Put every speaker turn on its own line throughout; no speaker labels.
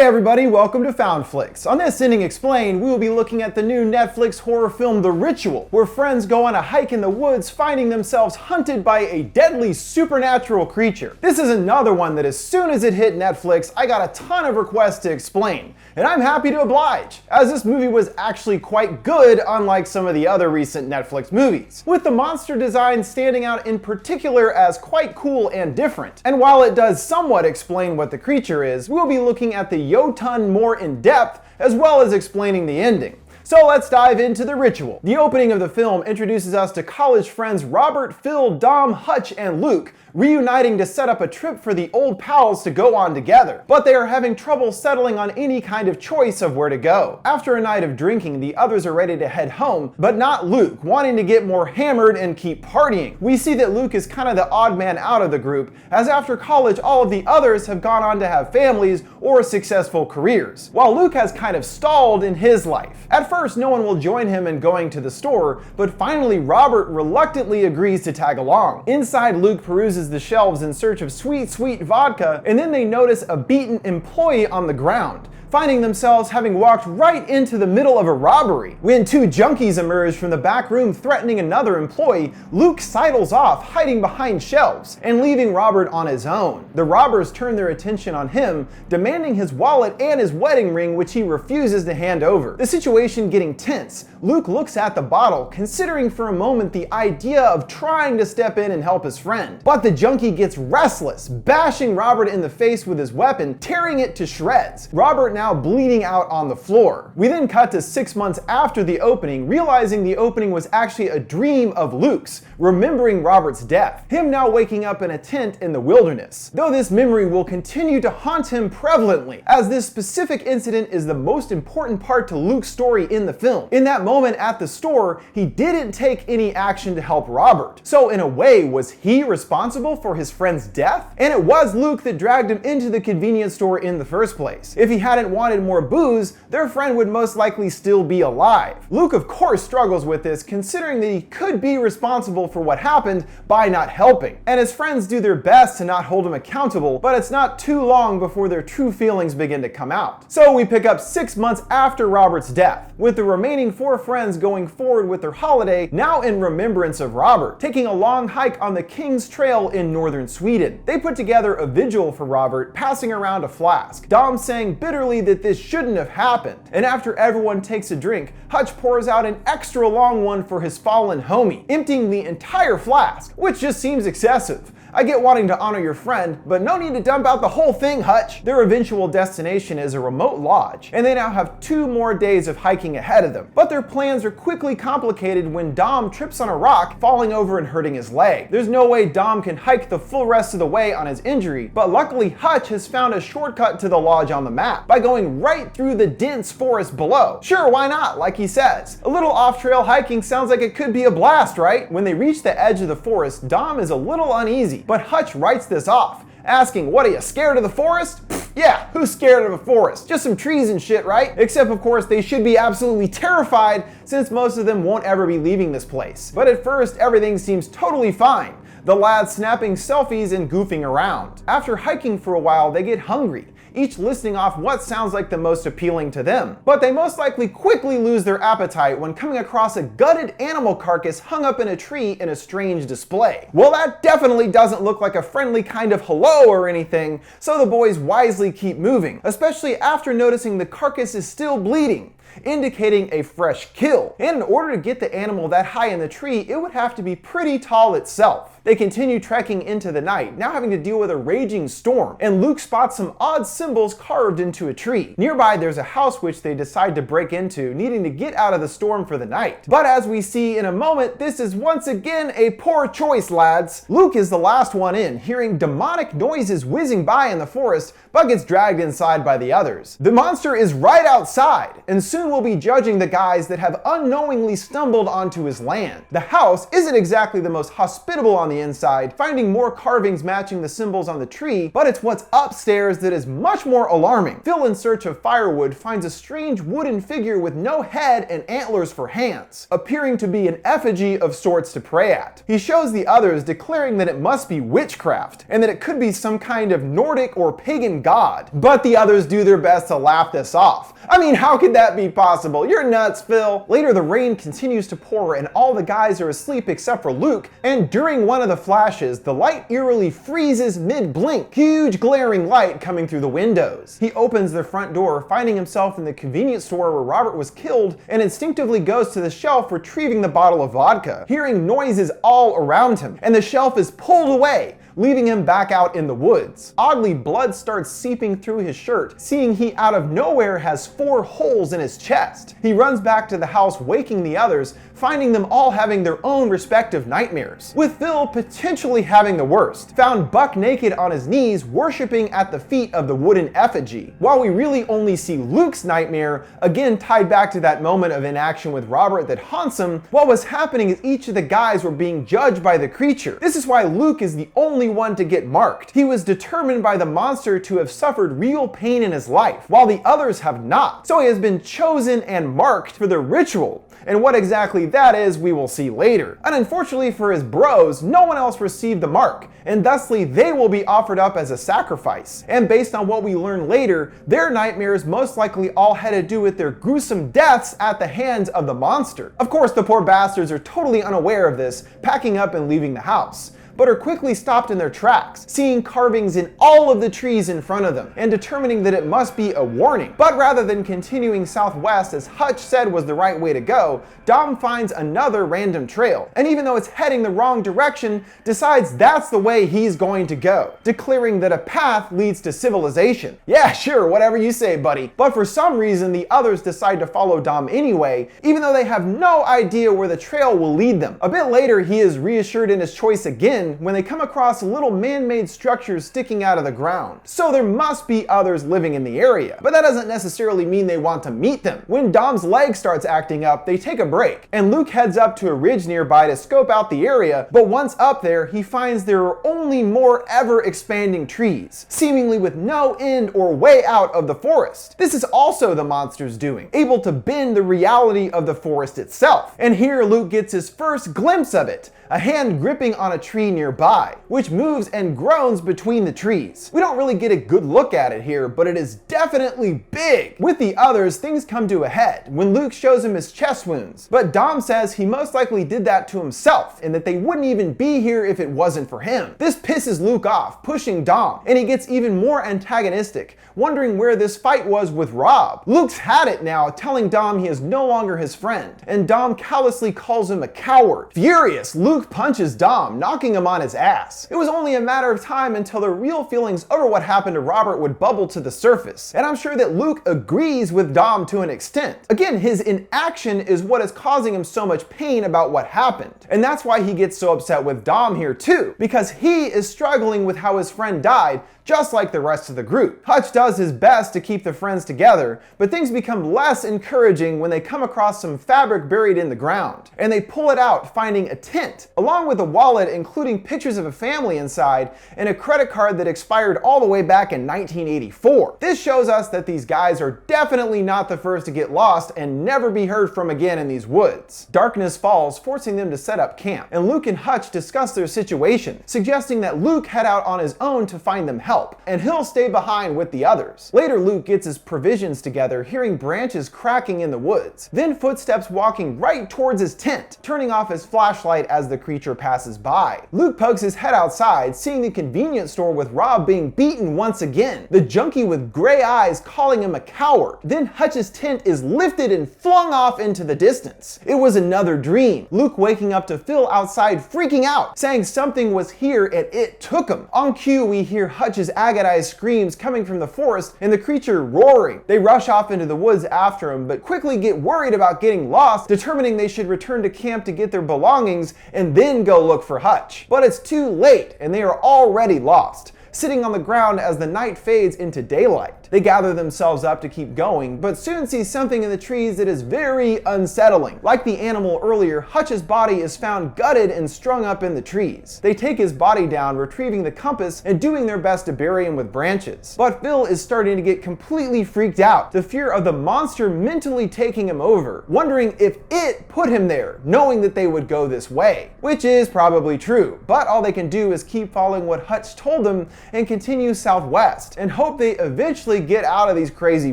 everybody, welcome to FoundFlix. On this Ending Explained, we will be looking at the new Netflix horror film The Ritual, where friends go on a hike in the woods finding themselves hunted by a deadly supernatural creature. This is another one that as soon as it hit Netflix, I got a ton of requests to explain, and I'm happy to oblige, as this movie was actually quite good unlike some of the other recent Netflix movies, with the monster design standing out in particular as quite cool and different. And while it does somewhat explain what the creature is, we'll be looking at the Jotunn more in depth, as well as explaining the ending. So let's dive into The Ritual. The opening of the film introduces us to college friends Robert, Phil, Dom, Hutch, and Luke, reuniting to set up a trip for the old pals to go on together. But they are having trouble settling on any kind of choice of where to go. After a night of drinking, the others are ready to head home, but not Luke, wanting to get more hammered and keep partying. We see that Luke is kind of the odd man out of the group, as after college all of the others have gone on to have families or successful careers, while Luke has kind of stalled in his life. At first, no one will join him in going to the store, but finally Robert reluctantly agrees to tag along. Inside, Luke peruses the shelves in search of sweet vodka, and then they notice a beaten employee on the ground, finding themselves having walked right into the middle of a robbery. When two junkies emerge from the back room threatening another employee, Luke sidles off, hiding behind shelves, and leaving Robert on his own. The robbers turn their attention on him, demanding his wallet and his wedding ring, which he refuses to hand over. The situation getting tense, Luke looks at the bottle, considering for a moment the idea of trying to step in and help his friend. But the junkie gets restless, bashing Robert in the face with his weapon, tearing it to shreds. Robert now bleeding out on the floor. We then cut to 6 months after the opening, realizing the opening was actually a dream of Luke's, remembering Robert's death, him now waking up in a tent in the wilderness. Though this memory will continue to haunt him prevalently, as this specific incident is the most important part to Luke's story in the film. In that moment at the store, he didn't take any action to help Robert. So in a way, was he responsible for his friend's death? And it was Luke that dragged him into the convenience store in the first place. If he hadn't wanted more booze, their friend would most likely still be alive. Luke of course struggles with this, considering that he could be responsible for what happened by not helping. And his friends do their best to not hold him accountable, but it's not too long before their true feelings begin to come out. So we pick up 6 months after Robert's death, with the remaining 4 friends going forward with their holiday, now in remembrance of Robert, taking a long hike on the King's Trail in northern Sweden. They put together a vigil for Robert, passing around a flask, Dom saying bitterly that this shouldn't have happened. And after everyone takes a drink, Hutch pours out an extra long one for his fallen homie, emptying the entire flask, which just seems excessive. I get wanting to honor your friend, but no need to dump out the whole thing, Hutch. Their eventual destination is a remote lodge, and they now have 2 more days of hiking ahead of them. But their plans are quickly complicated when Dom trips on a rock, falling over and hurting his leg. There's no way Dom can hike the full rest of the way on his injury, but luckily Hutch has found a shortcut to the lodge on the map by going right through the dense forest below. Sure, why not, like he says. A little off-trail hiking sounds like it could be a blast, right? When they reach the edge of the forest, Dom is a little uneasy, but Hutch writes this off, asking, "What are you, scared of the forest?" Pfft, yeah, who's scared of a forest? Just some trees and shit, right? Except of course they should be absolutely terrified, since most of them won't ever be leaving this place. But at first everything seems totally fine, the lads snapping selfies and goofing around. After hiking for a while, they get hungry, each listing off what sounds like the most appealing to them. But they most likely quickly lose their appetite when coming across a gutted animal carcass hung up in a tree in a strange display. Well, that definitely doesn't look like a friendly kind of hello or anything, so the boys wisely keep moving, especially after noticing the carcass is still bleeding, indicating a fresh kill. And in order to get the animal that high in the tree, it would have to be pretty tall itself. They continue trekking into the night, now having to deal with a raging storm, and Luke spots some odd symbols carved into a tree. Nearby, there's a house which they decide to break into, needing to get out of the storm for the night. But as we see in a moment, this is once again a poor choice, lads. Luke is the last one in, hearing demonic noises whizzing by in the forest, but gets dragged inside by the others. The monster is right outside, and soon will be judging the guys that have unknowingly stumbled onto his land. The house isn't exactly the most hospitable on the inside, finding more carvings matching the symbols on the tree, but it's what's upstairs that is much more alarming. Phil, in search of firewood, finds a strange wooden figure with no head and antlers for hands, appearing to be an effigy of sorts to pray at. He shows the others, declaring that it must be witchcraft, and that it could be some kind of Nordic or pagan god. But the others do their best to laugh this off. I mean, how could that be possible? You're nuts, Phil. Later, the rain continues to pour and all the guys are asleep except for Luke, and during one of the flashes, the light eerily freezes mid-blink. Huge glaring light coming through the windows. He opens the front door, finding himself in the convenience store where Robert was killed, and instinctively goes to the shelf, retrieving the bottle of vodka, hearing noises all around him, and the shelf is pulled away, leaving him back out in the woods. Oddly, blood starts seeping through his shirt, seeing he out of nowhere has 4 holes in his chest. He runs back to the house, waking the others, finding them all having their own respective nightmares, with Phil potentially having the worst, found buck naked on his knees, worshipping at the feet of the wooden effigy. While we really only see Luke's nightmare, again tied back to that moment of inaction with Robert that haunts him, what was happening is each of the guys were being judged by the creature. This is why Luke is the only one to get marked. He was determined by the monster to have suffered real pain in his life, while the others have not. So he has been chosen and marked for the ritual. And what exactly that is, we will see later. And unfortunately for his bros, no one else received the mark, and thusly they will be offered up as a sacrifice. And based on what we learn later, their nightmares most likely all had to do with their gruesome deaths at the hands of the monster. Of course, the poor bastards are totally unaware of this, packing up and leaving the house, but are quickly stopped in their tracks, seeing carvings in all of the trees in front of them, and determining that it must be a warning. But rather than continuing southwest as Hutch said was the right way to go, Dom finds another random trail, and even though it's heading the wrong direction, decides that's the way he's going to go, declaring that a path leads to civilization. Yeah, sure, whatever you say, buddy. But for some reason, the others decide to follow Dom anyway, even though they have no idea where the trail will lead them. A bit later, he is reassured in his choice again when they come across little man-made structures sticking out of the ground. So there must be others living in the area, but that doesn't necessarily mean they want to meet them. When Dom's leg starts acting up, they take a break, and Luke heads up to a ridge nearby to scope out the area, but once up there, he finds there are only more ever-expanding trees, seemingly with no end or way out of the forest. This is also the monster's doing, able to bend the reality of the forest itself. And here Luke gets his first glimpse of it, a hand gripping on a tree nearby, which moves and groans between the trees. We don't really get a good look at it here, but it is definitely big. With the others, things come to a head when Luke shows him his chest wounds, but Dom says he most likely did that to himself and that they wouldn't even be here if it wasn't for him. This pisses Luke off, pushing Dom, and he gets even more antagonistic, wondering where this fight was with Rob. Luke's had it now, telling Dom he is no longer his friend, and Dom callously calls him a coward. Furious, Luke punches Dom, knocking him on his ass. It was only a matter of time until the real feelings over what happened to Robert would bubble to the surface, and I'm sure that Luke agrees with Dom to an extent. Again, his inaction is what is causing him so much pain about what happened, and that's why he gets so upset with Dom here too, because he is struggling with how his friend died, just like the rest of the group. Hutch does his best to keep the friends together, but things become less encouraging when they come across some fabric buried in the ground, and they pull it out, finding a tent, along with a wallet including pictures of a family inside, and a credit card that expired all the way back in 1984. This shows us that these guys are definitely not the first to get lost and never be heard from again in these woods. Darkness falls, forcing them to set up camp, and Luke and Hutch discuss their situation, suggesting that Luke head out on his own to find them help, and he'll stay behind with the others. Later, Luke gets his provisions together, hearing branches cracking in the woods, then footsteps walking right towards his tent, turning off his flashlight as the creature passes by. Luke pokes his head outside, seeing the convenience store with Rob being beaten once again, the junkie with gray eyes calling him a coward. Then Hutch's tent is lifted and flung off into the distance. It was another dream, Luke waking up to Phil outside freaking out, saying something was here and it took him. On cue, we hear Hutch's agonized screams coming from the forest and the creature roaring. They rush off into the woods after him, but quickly get worried about getting lost, determining they should return to camp to get their belongings and then go look for Hutch. But it's too late and they are already lost. sitting on the ground as the night fades into daylight. They gather themselves up to keep going, but soon see something in the trees that is very unsettling. Like the animal earlier, Hutch's body is found gutted and strung up in the trees. They take his body down, retrieving the compass and doing their best to bury him with branches. But Phil is starting to get completely freaked out, the fear of the monster mentally taking him over, wondering if it put him there, knowing that they would go this way. Which is probably true, but all they can do is keep following what Hutch told them and continue southwest, and hope they eventually get out of these crazy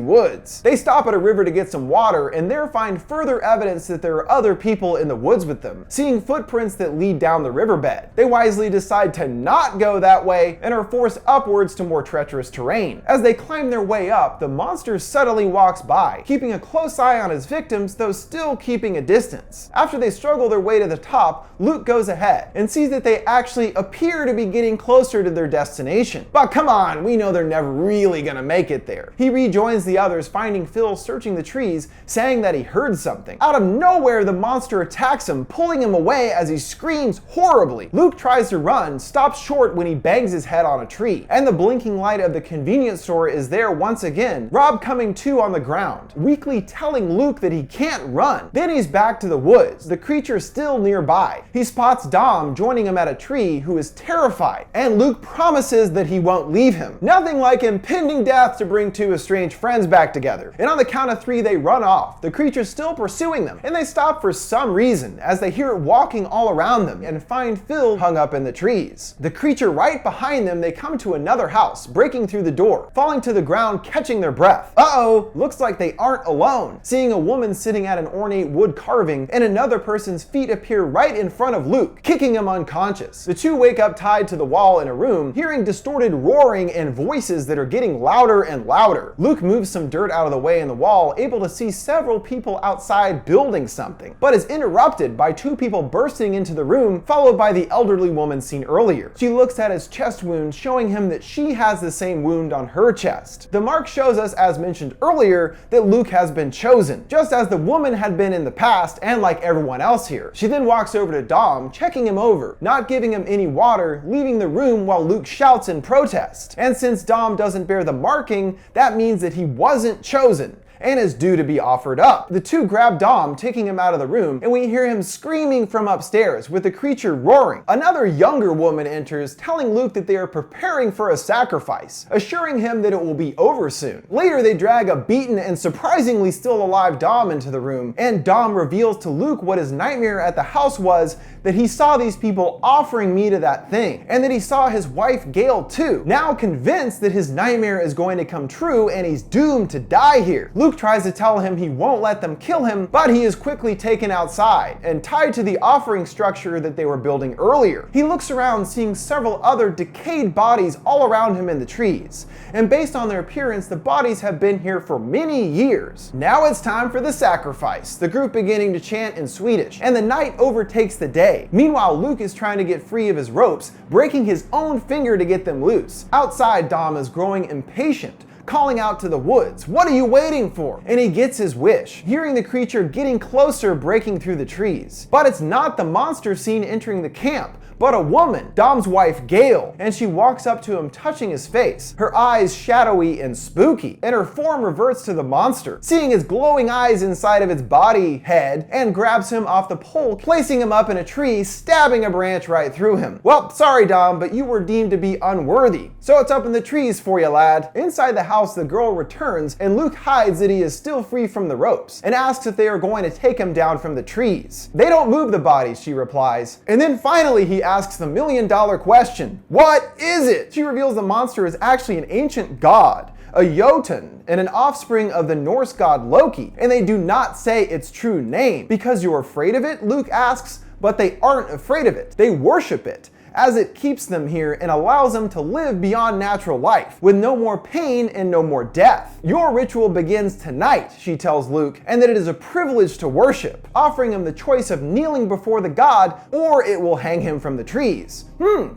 woods. They stop at a river to get some water, and there find further evidence that there are other people in the woods with them, seeing footprints that lead down the riverbed. They wisely decide to not go that way and are forced upwards to more treacherous terrain. As they climb their way up, the monster subtly walks by, keeping a close eye on his victims, though still keeping a distance. After they struggle their way to the top, Luke goes ahead and sees that they actually appear to be getting closer to their destination. But come on, we know they're never really gonna make it there. He rejoins the others, finding Phil searching the trees, saying that he heard something. Out of nowhere, the monster attacks him, pulling him away as he screams horribly. Luke tries to run, stops short when he bangs his head on a tree, and the blinking light of the convenience store is there once again, Rob coming to on the ground, weakly telling Luke that he can't run. Then he's back to the woods, the creature still nearby. He spots Dom joining him at a tree, who is terrified, and Luke promises that he won't leave him. Nothing like impending death to bring two estranged friends back together. And on the count of 3, they run off, the creature still pursuing them, and they stop for some reason as they hear it walking all around them and find Phil hung up in the trees. The creature right behind them, they come to another house, breaking through the door, falling to the ground, catching their breath. Uh-oh, looks like they aren't alone, seeing a woman sitting at an ornate wood carving, and another person's feet appear right in front of Luke, kicking him unconscious. The two wake up tied to the wall in a room, hearing distorted roaring and voices that are getting louder and louder. Luke moves some dirt out of the way in the wall, able to see several people outside building something, but is interrupted by 2 people bursting into the room, followed by the elderly woman seen earlier. She looks at his chest wound, showing him that she has the same wound on her chest. The mark shows us, as mentioned earlier, that Luke has been chosen, just as the woman had been in the past, and like everyone else here. She then walks over to Dom, checking him over, not giving him any water, leaving the room while Luke shouts in protest. And since Dom doesn't bear the marking, that means that he wasn't chosen and is due to be offered up. The two grab Dom, taking him out of the room, and we hear him screaming from upstairs, with the creature roaring. Another younger woman enters, telling Luke that they are preparing for a sacrifice, assuring him that it will be over soon. Later, they drag a beaten and surprisingly still alive Dom into the room, and Dom reveals to Luke what his nightmare at the house was, that he saw these people offering meat to that thing, and that he saw his wife Gail too. Now convinced that his nightmare is going to come true and he's doomed to die here, Luke tries to tell him he won't let them kill him, but he is quickly taken outside and tied to the offering structure that they were building earlier. He looks around, seeing several other decayed bodies all around him in the trees, and based on their appearance, the bodies have been here for many years. Now it's time for the sacrifice, the group beginning to chant in Swedish, and the night overtakes the day. Meanwhile, Luke is trying to get free of his ropes, breaking his own finger to get them loose. Outside, Dom is growing impatient, calling out to the woods, "What are you waiting for?" And he gets his wish, hearing the creature getting closer, breaking through the trees. But it's not the monster seen entering the camp, but a woman, Dom's wife Gail, and she walks up to him, touching his face, her eyes shadowy and spooky, and her form reverts to the monster, seeing his glowing eyes inside of its body head, and grabs him off the pole, placing him up in a tree, stabbing a branch right through him. "Well, sorry Dom, but you were deemed to be unworthy, so it's up in the trees for you, lad." Inside the house, the girl returns, and Luke hides that he is still free from the ropes, and asks if they are going to take him down from the trees. "They don't move the bodies," she replies. And then finally he asks the $1,000,000 question, "What is it?" She reveals the monster is actually an ancient god, a Jotunn, and an offspring of the Norse god Loki, and they do not say its true name. "Because you're afraid of it?" Luke asks, but they aren't afraid of it. They worship it, as it keeps them here and allows them to live beyond natural life, with no more pain and no more death. "Your ritual begins tonight," she tells Luke, and that it is a privilege to worship, offering him the choice of kneeling before the god, or it will hang him from the trees.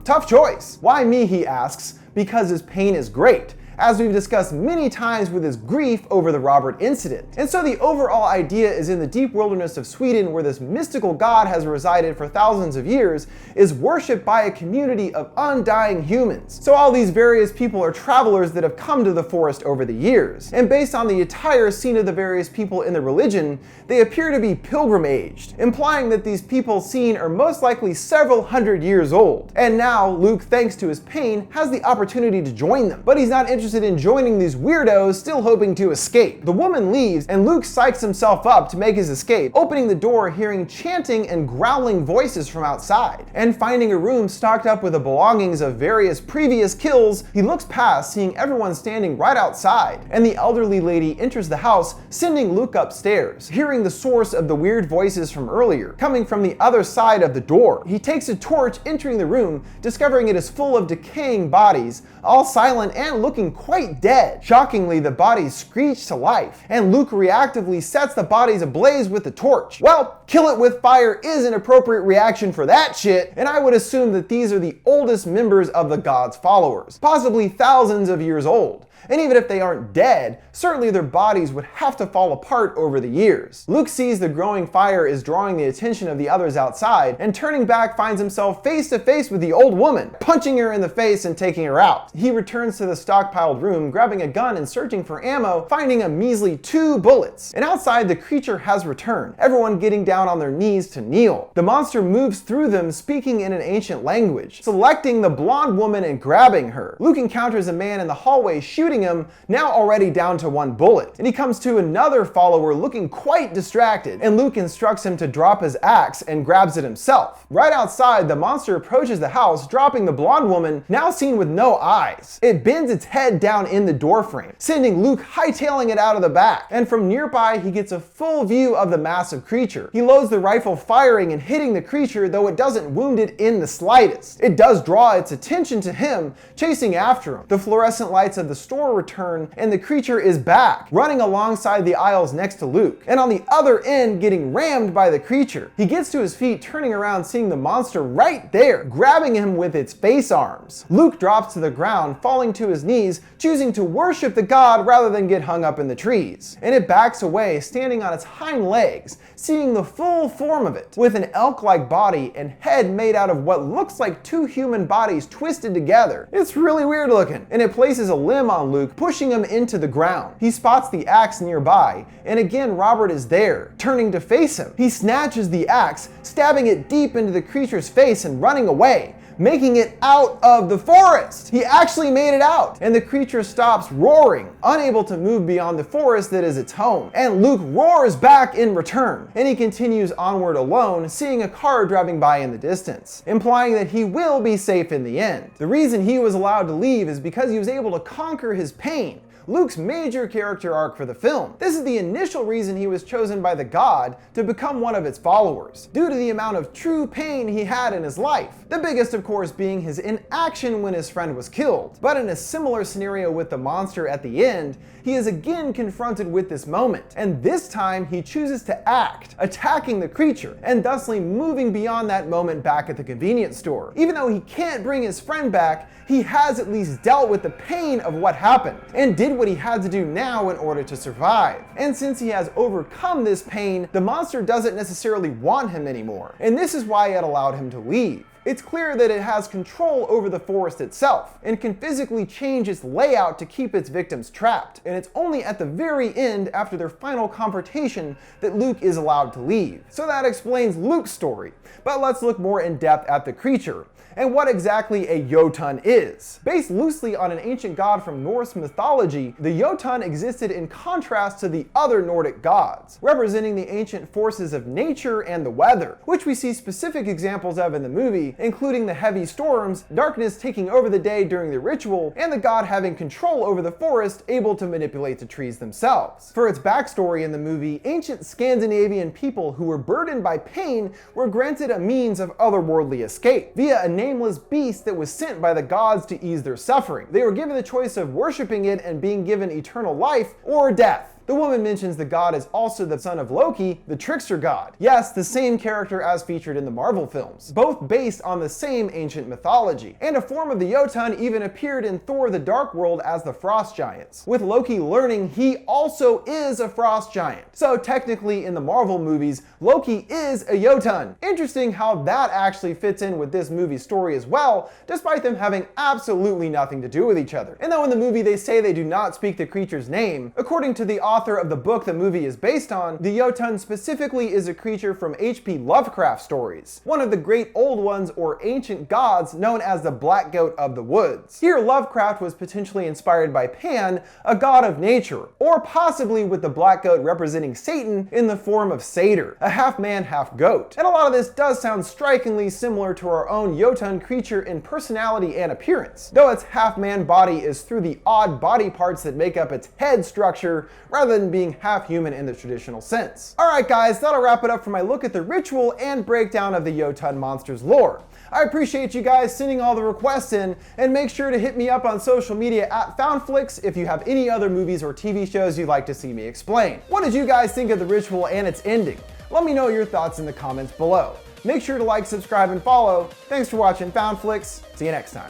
Tough choice. "Why me?" he asks. "Because his pain is great, as we've discussed many times with his grief over the Robert incident. And so the overall idea is in the deep wilderness of Sweden, where this mystical god has resided for thousands of years, is worshipped by a community of undying humans. So all these various people are travelers that have come to the forest over the years. And based on the attire seen of the various people in the religion, they appear to be pilgrim-aged, implying that these people seen are most likely several hundred years old. And now Luke, thanks to his pain, has the opportunity to join them. But he's not interested in joining these weirdos, still hoping to escape. The woman leaves, and Luke psychs himself up to make his escape, opening the door, hearing chanting and growling voices from outside. And finding a room stocked up with the belongings of various previous kills, he looks past, seeing everyone standing right outside. And the elderly lady enters the house, sending Luke upstairs, hearing the source of the weird voices from earlier, coming from the other side of the door. He takes a torch, entering the room, discovering it is full of decaying bodies, all silent and looking quite dead. Shockingly, the bodies screech to life, and Luke reactively sets the bodies ablaze with the torch. Well, kill it with fire is an appropriate reaction for that shit, and I would assume that these are the oldest members of the god's followers, possibly thousands of years old. And even if they aren't dead, certainly their bodies would have to fall apart over the years. Luke sees the growing fire is drawing the attention of the others outside, and turning back finds himself face to face with the old woman, punching her in the face and taking her out. He returns to the stockpiled room, grabbing a gun and searching for ammo, finding a measly 2 bullets. And outside, the creature has returned, everyone getting down on their knees to kneel. The monster moves through them, speaking in an ancient language, selecting the blonde woman and grabbing her. Luke encounters a man in the hallway shooting him, now already down to 1 bullet. And he comes to another follower looking quite distracted, and Luke instructs him to drop his axe and grabs it himself. Right outside, the monster approaches the house, dropping the blonde woman, now seen with no eyes. It bends its head down in the doorframe, sending Luke hightailing it out of the back. And from nearby, he gets a full view of the massive creature. He loads the rifle, firing and hitting the creature, though it doesn't wound it in the slightest. It does draw its attention to him, chasing after him. The fluorescent lights of the store return, and the creature is back, running alongside the aisles next to Luke, and on the other end getting rammed by the creature. He gets to his feet, turning around, seeing the monster right there, grabbing him with its face arms. Luke drops to the ground, falling to his knees, choosing to worship the god rather than get hung up in the trees. And it backs away, standing on its hind legs, seeing the full form of it, with an elk-like body and head made out of what looks like 2 human bodies twisted together. It's really weird looking, and it places a limb on Luke, pushing him into the ground. He spots the axe nearby, and again Robert is there, turning to face him. He snatches the axe, stabbing it deep into the creature's face and running away, making it out of the forest. He actually made it out, and the creature stops roaring, unable to move beyond the forest that is its home. And Luke roars back in return, and he continues onward alone, seeing a car driving by in the distance, implying that he will be safe in the end. The reason he was allowed to leave is because he was able to conquer his pain, Luke's major character arc for the film. This is the initial reason he was chosen by the god to become one of its followers, due to the amount of true pain he had in his life. The biggest, of course, being his inaction when his friend was killed. But in a similar scenario with the monster at the end, he is again confronted with this moment, and this time he chooses to act, attacking the creature, and thusly moving beyond that moment back at the convenience store. Even though he can't bring his friend back, he has at least dealt with the pain of what happened, and did what he had to do now in order to survive. And since he has overcome this pain, the monster doesn't necessarily want him anymore, and this is why it allowed him to leave. It's clear that it has control over the forest itself, and can physically change its layout to keep its victims trapped. And it's only at the very end, after their final confrontation, that Luke is allowed to leave. So that explains Luke's story. But let's look more in depth at the creature, and what exactly a Jotunn is. Based loosely on an ancient god from Norse mythology, the Jotunn existed in contrast to the other Nordic gods, representing the ancient forces of nature and the weather, which we see specific examples of in the movie, including the heavy storms, darkness taking over the day during the ritual, and the god having control over the forest, able to manipulate the trees themselves. For its backstory in the movie, ancient Scandinavian people who were burdened by pain were granted a means of otherworldly escape, via a nameless beast that was sent by the gods to ease their suffering. They were given the choice of worshiping it and being given eternal life, or death. The woman mentions the god is also the son of Loki, the trickster god. Yes, the same character as featured in the Marvel films, both based on the same ancient mythology. And a form of the Jotunn even appeared in Thor: The Dark World as the Frost Giants, with Loki learning he also is a frost giant. So technically in the Marvel movies, Loki is a Jotunn. Interesting how that actually fits in with this movie's story as well, despite them having absolutely nothing to do with each other. And though in the movie they say they do not speak the creature's name, according to the author of the book the movie is based on, the Jotunn specifically is a creature from H.P. Lovecraft stories, one of the great old ones or ancient gods known as the Black Goat of the Woods. Here Lovecraft was potentially inspired by Pan, a god of nature, or possibly with the black goat representing Satan in the form of Satyr, a half man, half goat. And a lot of this does sound strikingly similar to our own Jotunn creature in personality and appearance, though its half man body is through the odd body parts that make up its head structure rather than being half human in the traditional sense. Alright guys, that'll wrap it up for my look at the ritual and breakdown of the Jotunn monster's lore. I appreciate you guys sending all the requests in, and make sure to hit me up on social media at FoundFlix if you have any other movies or TV shows you'd like to see me explain. What did you guys think of the ritual and its ending? Let me know your thoughts in the comments below. Make sure to like, subscribe, and follow. Thanks for watching FoundFlix. See you next time.